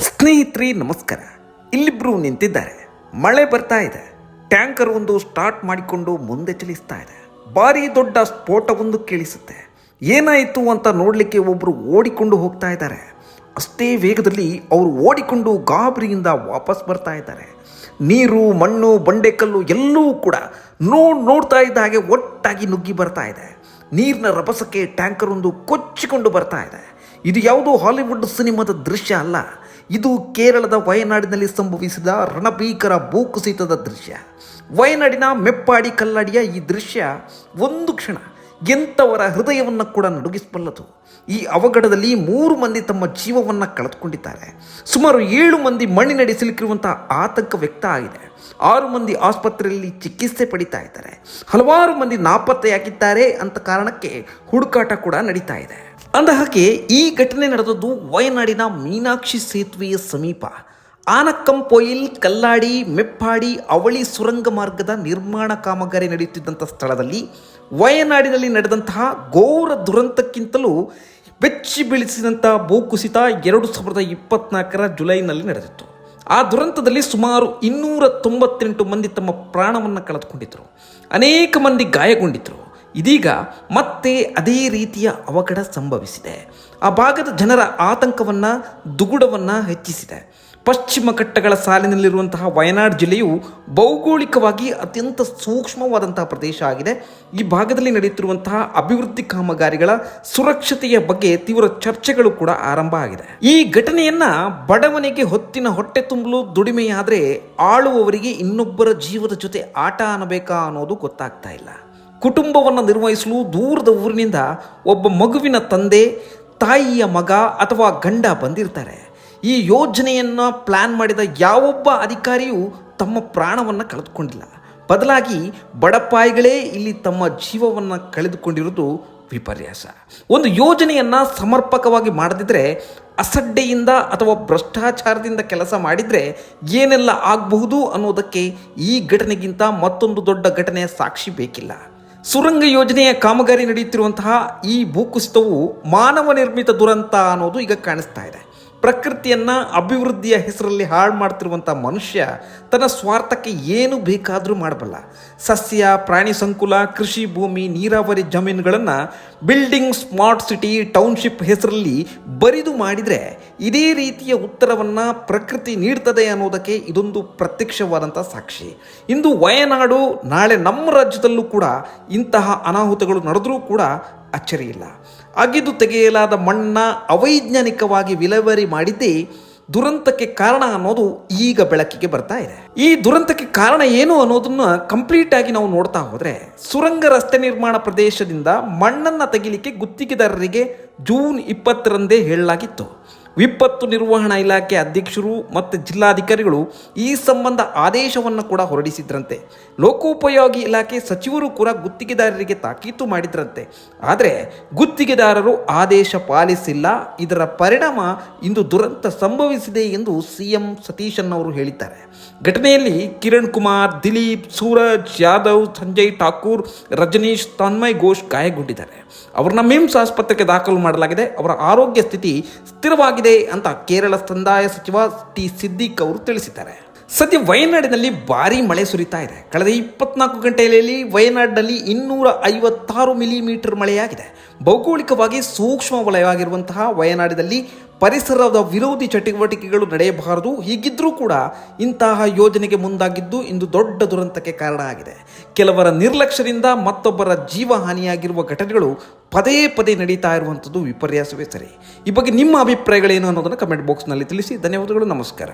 ಸ್ನೇಹಿತರೆ ನಮಸ್ಕಾರ. ಇಲ್ಲಿಬ್ರು ನಿಂತಿದ್ದಾರೆ. ಮಳೆ ಬರ್ತಾ ಇದೆ. ಟ್ಯಾಂಕರ್ ಒಂದು ಸ್ಟಾರ್ಟ್ ಮಾಡಿಕೊಂಡು ಮುಂದೆ ಚಲಿಸ್ತಾ ಇದೆ. ಭಾರಿ ದೊಡ್ಡ ಸ್ಫೋಟವೊಂದು ಕೇಳಿಸುತ್ತೆ. ಏನಾಯಿತು ಅಂತ ನೋಡಲಿಕ್ಕೆ ಒಬ್ಬರು ಓಡಿಕೊಂಡು ಹೋಗ್ತಾ ಇದ್ದಾರೆ. ಅಷ್ಟೇ ವೇಗದಲ್ಲಿ ಅವರು ಓಡಿಕೊಂಡು ಗಾಬರಿಯಿಂದ ವಾಪಸ್ ಬರ್ತಾ ಇದ್ದಾರೆ. ನೀರು, ಮಣ್ಣು, ಬಂಡೆಕಲ್ಲು ಎಲ್ಲವೂ ಕೂಡ ನೋಡ್ತಾ ಇದ್ದ ಹಾಗೆ ಒಟ್ಟಾಗಿ ನುಗ್ಗಿ ಬರ್ತಾ ಇದೆ. ನೀರಿನ ರಭಸಕ್ಕೆ ಟ್ಯಾಂಕರ್ ಒಂದು ಕೊಚ್ಚಿಕೊಂಡು ಬರ್ತಾ ಇದೆ. ಇದು ಯಾವುದೋ ಹಾಲಿವುಡ್ ಸಿನಿಮಾದ ದೃಶ್ಯ ಅಲ್ಲ. ಇದು ಕೇರಳದ ವಯನಾಡಿನಲ್ಲಿ ಸಂಭವಿಸಿದ ರಣಭೀಕರ ಭೂಕುಸಿತದ ದೃಶ್ಯ. ವಯನಾಡಿನ ಮೆಪ್ಪಾಡಿ ಕಲ್ಲಾಡಿಯ ಈ ದೃಶ್ಯ ಒಂದು ಕ್ಷಣ ಎಂಥವರ ಹೃದಯವನ್ನು ಕೂಡ ನಡುಗಿಸಬಲ್ಲದು. ಈ ಅವಘಡದಲ್ಲಿ 3 ಮಂದಿ ತಮ್ಮ ಜೀವವನ್ನು ಕಳೆದುಕೊಂಡಿದ್ದಾರೆ. ಸುಮಾರು 7 ಮಂದಿ ಮಣ್ಣಿನಡಿ ಸಿಲುಕಿರುವಂತಹ ಆತಂಕ ವ್ಯಕ್ತ ಆಗಿದೆ. 6 ಮಂದಿ ಆಸ್ಪತ್ರೆಯಲ್ಲಿ ಚಿಕಿತ್ಸೆ ಪಡಿತಾ ಇದ್ದಾರೆ. ಹಲವಾರು ಮಂದಿ ನಾಪತ್ತೆಯಾಗಿದ್ದಾರೆ ಅಂತ ಕಾರಣಕ್ಕೆ ಹುಡುಕಾಟ ಕೂಡ ನಡೀತಾ ಇದೆ. ಅಂದಹಾಗೆ ಈ ಘಟನೆ ನಡೆದದ್ದು ವಯನಾಡಿನ ಮೀನಾಕ್ಷಿ ಸೇತುವೆಯ ಸಮೀಪ ಆನಕ್ಕಂಪೊಯಿಲ್ ಕಲ್ಲಾಡಿ ಮೆಪ್ಪಾಡಿ ಅವಳಿ ಸುರಂಗ ಮಾರ್ಗದ ನಿರ್ಮಾಣ ಕಾಮಗಾರಿ ನಡೆಯುತ್ತಿದ್ದಂಥ ಸ್ಥಳದಲ್ಲಿ ವಯನಾಡಿನಲ್ಲಿ ನಡೆದಂತಹ ಘೋರ ದುರಂತಕ್ಕಿಂತಲೂ ಬೆಚ್ಚಿ ಬೀಳಿಸಿದಂಥ ಭೂಕುಸಿತ 2024 ಜುಲೈನಲ್ಲಿ ನಡೆದಿತ್ತು. ಆ ದುರಂತದಲ್ಲಿ ಸುಮಾರು 298 ಮಂದಿ ತಮ್ಮ ಪ್ರಾಣವನ್ನು ಕಳೆದುಕೊಂಡಿದ್ದರು. ಅನೇಕ ಮಂದಿ ಗಾಯಗೊಂಡಿದ್ದರು. ಇದೀಗ ಮತ್ತೆ ಅದೇ ರೀತಿಯ ಅವಘಡ ಸಂಭವಿಸಿದೆ. ಆ ಭಾಗದ ಜನರ ಆತಂಕವನ್ನು, ದುಗುಡವನ್ನು ಹೆಚ್ಚಿಸಿದೆ. ಪಶ್ಚಿಮ ಘಟ್ಟಗಳ ಸಾಲಿನಲ್ಲಿರುವಂತಹ ವಯನಾಡ್ ಜಿಲ್ಲೆಯು ಭೌಗೋಳಿಕವಾಗಿ ಅತ್ಯಂತ ಸೂಕ್ಷ್ಮವಾದಂತಹ ಪ್ರದೇಶ ಆಗಿದೆ. ಈ ಭಾಗದಲ್ಲಿ ನಡೆಯುತ್ತಿರುವಂತಹ ಅಭಿವೃದ್ಧಿ ಕಾಮಗಾರಿಗಳ ಸುರಕ್ಷತೆಯ ಬಗ್ಗೆ ತೀವ್ರ ಚರ್ಚೆಗಳು ಕೂಡ ಆರಂಭ ಆಗಿದೆ. ಈ ಘಟನೆಯನ್ನ ಬಡವನಿಗೆ ಹೊತ್ತಿನ ಹೊಟ್ಟೆ ತುಂಬಲು ದುಡಿಮೆಯಾದರೆ ಆಳುವವರಿಗೆ ಇನ್ನೊಬ್ಬರ ಜೀವದ ಜೊತೆ ಆಟ ಅನ್ನಬೇಕಾ ಅನ್ನೋದು ಗೊತ್ತಾಗ್ತಾ ಇಲ್ಲ. ಕುಟುಂಬವನ್ನು ನಿರ್ವಹಿಸಲು ದೂರದ ಊರಿನಿಂದ ಒಬ್ಬ ಮಗುವಿನ ತಂದೆ, ತಾಯಿಯ ಮಗ ಅಥವಾ ಗಂಡ ಬಂದಿರ್ತಾರೆ. ಈ ಯೋಜನೆಯನ್ನು ಪ್ಲ್ಯಾನ್ ಮಾಡಿದ ಯಾವೊಬ್ಬ ಅಧಿಕಾರಿಯೂ ತಮ್ಮ ಪ್ರಾಣವನ್ನು ಕಳೆದುಕೊಂಡಿಲ್ಲ. ಬದಲಾಗಿ ಬಡಪಾಯಿಗಳೇ ಇಲ್ಲಿ ತಮ್ಮ ಜೀವವನ್ನು ಕಳೆದುಕೊಂಡಿರುವುದು ವಿಪರ್ಯಾಸ. ಒಂದು ಯೋಜನೆಯನ್ನು ಸಮರ್ಪಕವಾಗಿ ಮಾಡದಿದ್ದರೆ, ಅಸಡ್ಡೆಯಿಂದ ಅಥವಾ ಭ್ರಷ್ಟಾಚಾರದಿಂದ ಕೆಲಸ ಮಾಡಿದರೆ ಏನೆಲ್ಲ ಆಗಬಹುದು ಅನ್ನೋದಕ್ಕೆ ಈ ಘಟನೆಗಿಂತ ಮತ್ತೊಂದು ದೊಡ್ಡ ಘಟನೆಯ ಸಾಕ್ಷಿ ಬೇಕಿಲ್ಲ. ಸುರಂಗ ಯೋಜನೆಯ ಕಾಮಗಾರಿ ನಡೆಯುತ್ತಿರುವಂತಹ ಈ ಭೂಕುಸಿತವು ಮಾನವ ನಿರ್ಮಿತ ದುರಂತ ಅನ್ನೋದು ಈಗ ಕಾಣಿಸ್ತಾ ಇದೆ. ಪ್ರಕೃತಿಯನ್ನು ಅಭಿವೃದ್ಧಿಯ ಹೆಸರಲ್ಲಿ ಹಾಳು ಮಾಡ್ತಿರುವಂಥ ಮನುಷ್ಯ ತನ್ನ ಸ್ವಾರ್ಥಕ್ಕೆ ಏನು ಬೇಕಾದರೂ ಮಾಡಬಲ್ಲ. ಸಸ್ಯ, ಪ್ರಾಣಿ ಸಂಕುಲ, ಕೃಷಿ ಭೂಮಿ, ನೀರಾವರಿ ಜಮೀನುಗಳನ್ನು ಬಿಲ್ಡಿಂಗ್ ಸ್ಮಾರ್ಟ್ ಸಿಟಿ, ಟೌನ್ಶಿಪ್ ಹೆಸರಲ್ಲಿ ಬರಿದು ಮಾಡಿದರೆ ಇದೇ ರೀತಿಯ ಉತ್ತರವನ್ನು ಪ್ರಕೃತಿ ನೀಡ್ತದೆ ಅನ್ನೋದಕ್ಕೆ ಇದೊಂದು ಪ್ರತ್ಯಕ್ಷವಾದಂಥ ಸಾಕ್ಷಿ. ಇಂದು ವಯನಾಡು, ನಾಳೆ ನಮ್ಮ ರಾಜ್ಯದಲ್ಲೂ ಕೂಡ ಇಂತಹ ಅನಾಹುತಗಳು ನಡೆದರೂ ಕೂಡ ಅಚ್ಚರಿಯಿಲ್ಲ. ಅಗಿದು ತೆಗೆಯಲಾದ ಮಣ್ಣನ್ನು ಅವೈಜ್ಞಾನಿಕವಾಗಿ ವಿಲೇವಾರಿ ಮಾಡಿದ್ದೇ ದುರಂತಕ್ಕೆ ಕಾರಣ ಅನ್ನೋದು ಈಗ ಬೆಳಕಿಗೆ ಬರ್ತಾ ಇದೆ. ಈ ದುರಂತಕ್ಕೆ ಕಾರಣ ಏನು ಅನ್ನೋದನ್ನ ಕಂಪ್ಲೀಟ್ ಆಗಿ ನಾವು ನೋಡ್ತಾ ಹೋದರೆ, ಸುರಂಗ ರಸ್ತೆ ನಿರ್ಮಾಣ ಪ್ರದೇಶದಿಂದ ಮಣ್ಣನ್ನು ತೆಗಿಲಿಕ್ಕೆ ಗುತ್ತಿಗೆದಾರರಿಗೆ ಜೂನ್ 20ರಂದೇ ಹೇಳಲಾಗಿತ್ತು. ವಿಪತ್ತು ನಿರ್ವಹಣಾ ಇಲಾಖೆ ಅಧ್ಯಕ್ಷರು ಮತ್ತು ಜಿಲ್ಲಾಧಿಕಾರಿಗಳು ಈ ಸಂಬಂಧ ಆದೇಶವನ್ನು ಕೂಡ ಹೊರಡಿಸಿದ್ರಂತೆ. ಲೋಕೋಪಯೋಗಿ ಇಲಾಖೆ ಸಚಿವರು ಕೂಡ ಗುತ್ತಿಗೆದಾರರಿಗೆ ತಾಕೀತು ಮಾಡಿದ್ರಂತೆ. ಆದರೆ ಗುತ್ತಿಗೆದಾರರು ಆದೇಶ ಪಾಲಿಸಿಲ್ಲ. ಇದರ ಪರಿಣಾಮ ಇಂದು ದುರಂತ ಸಂಭವಿಸಿದೆ ಎಂದು CM ಸತೀಶನ್ ಅವರು ಹೇಳಿದ್ದಾರೆ. ಘಟನೆಯಲ್ಲಿ ಕಿರಣ್ ಕುಮಾರ್, ದಿಲೀಪ್, ಸೂರಜ್ ಯಾದವ್, ಸಂಜಯ್ ಠಾಕೂರ್, ರಜನೀಶ್, ತನ್ಮಯ್ ಘೋಷ್ ಗಾಯಗೊಂಡಿದ್ದಾರೆ. ಅವರನ್ನ ಮಿಮ್ಸ್ ಆಸ್ಪತ್ರೆಗೆ ದಾಖಲು ಮಾಡಲಾಗಿದೆ. ಅವರ ಆರೋಗ್ಯ ಸ್ಥಿತಿ ಸ್ಥಿರವಾಗಿದೆ ಅಂತ ಕೇರಳ ಕಂದಾಯ ಸಚಿವ ಟಿ ಸಿದ್ದಿಕ್ ಅವರು ತಿಳಿಸಿದ್ದಾರೆ. ಸದ್ಯ ವಯನಾಡಿನಲ್ಲಿ ಭಾರೀ ಮಳೆ ಸುರಿತಾ ಇದೆ. ಕಳೆದ 24 ಗಂಟೆಯಲ್ಲಿ ವಯನಾಡಿನಲ್ಲಿ 256 ಮಿಲಿಮೀಟರ್ ಮಳೆಯಾಗಿದೆ. ಭೌಗೋಳಿಕವಾಗಿ ಸೂಕ್ಷ್ಮ ವಲಯವಾಗಿರುವಂತಹ ವಯನಾಡಿನಲ್ಲಿ ಪರಿಸರದ ವಿರೋಧಿ ಚಟುವಟಿಕೆಗಳು ನಡೆಯಬಾರದು. ಹೀಗಿದ್ರೂ ಕೂಡ ಇಂತಹ ಯೋಜನೆಗೆ ಮುಂದಾಗಿದ್ದು ಇಂದು ದೊಡ್ಡ ದುರಂತಕ್ಕೆ ಕಾರಣ ಆಗಿದೆ. ಕೆಲವರ ನಿರ್ಲಕ್ಷ್ಯದಿಂದ ಮತ್ತೊಬ್ಬರ ಜೀವ ಹಾನಿಯಾಗಿರುವ ಘಟನೆಗಳು ಪದೇ ಪದೇ ನಡೀತಾ ಇರುವಂಥದ್ದು ವಿಪರ್ಯಾಸವೇ ಸರಿ. ಈ ಬಗ್ಗೆ ನಿಮ್ಮ ಅಭಿಪ್ರಾಯಗಳೇನು ಅನ್ನೋದನ್ನು ಕಮೆಂಟ್ ಬಾಕ್ಸ್ನಲ್ಲಿ ತಿಳಿಸಿ. ಧನ್ಯವಾದಗಳು. ನಮಸ್ಕಾರ.